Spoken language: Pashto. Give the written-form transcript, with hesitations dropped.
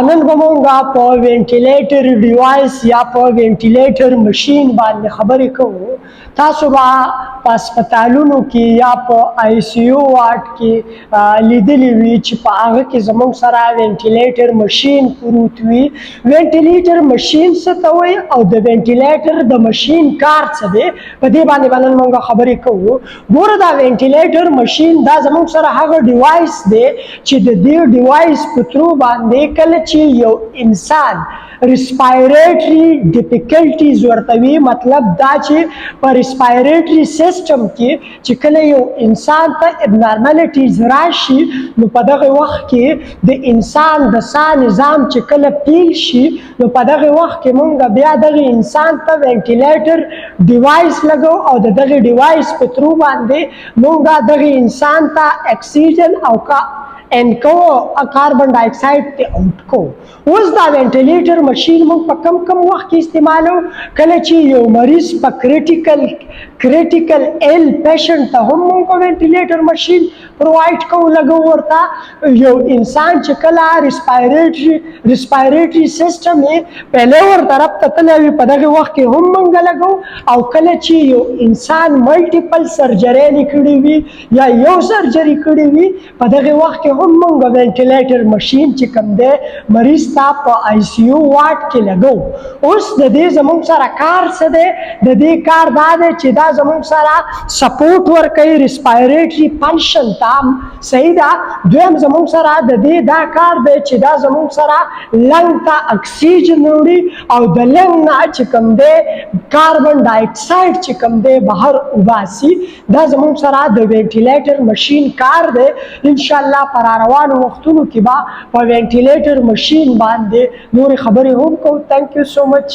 نن به مونږ په وینټیلیټر ډیوایس یا په وینټیلیټر مشین باندې خبرې کوو. تاسو به په هسپتالونو کې یا په آی سی یو وارډ کې لیدلی وي چې په هغه کې زموږ سره وینټیلیټر مشین پروت وي. وینټیلیټر مشین څه ته وایي او د وینټیلیټر د مشین کار څه دی، په دې باندې به نن مونږ خبرې کوو. ګوره دا وینټیلیټر مشین دا زموږ سره هغه ډیوایس دی چې د دې ډیوایس په ترو باندې کله چې یو انسان ریسپایریټري ډیفیکلټیز ورته وي، مطلب دا چې په ریسپایریټري سیسټم کې چې کله یو انسان ته ابنارملیټیز راشي، نو په دغه وخت کې د انسان د ساه نظام چې کله پیل شي، نو په دغه وخت کې مونږ بیا دغه انسان ته وینټیلیټر ډیوایس لګو او د دغه ډیوایس په ترو باندې مونږ دغه انسان ته اکسیجن او ان کو کاربن ډای اکساید ته اوټ کو. اوس دا وینټیلیټر مشین موږ په کم وخت کې استعمالو، کله چې یو مریض په کریټیکل ایل پیشنټ ته هم موږ وینټیلیټر مشین پرووایډ کوو، لګو ورته. یو انسان چې کله ریسپایریټري سیسټم یې پهله ور طرف ته تللی وي، په دغه وخت کې هم موږ لګو. او کله چې یو انسان ملټیپل سرجرۍ کړي وي یا یو سرجري کړي وي، په دغه وخت کې هم موږ وینټیلیټر مشین چې کوم دی مریض ته په آی سی یو وارډ کې لګو. اوس د دې زموږ سره کار څه دی؟ د دې کار دا دی چې دا زموږ سره سپورټ ورکوي ریسپایریټري فنکشن ته، صحیح ده. دویم زموږ سره د دې دا کار دی چې دا زموږ سره لنګ ته اکسیجن وړي او د لنګ نه چې کوم دی کاربن ډای اکساید چې کوم دی بهر وباسي. دا زموږ سره د وینټیلیټر مشین کار دی. انشاءالله په راروانو وختونو کې به په وینټیلیټر مشین باندې نورې خبرې هم کوو. تھینک یو سو مچ.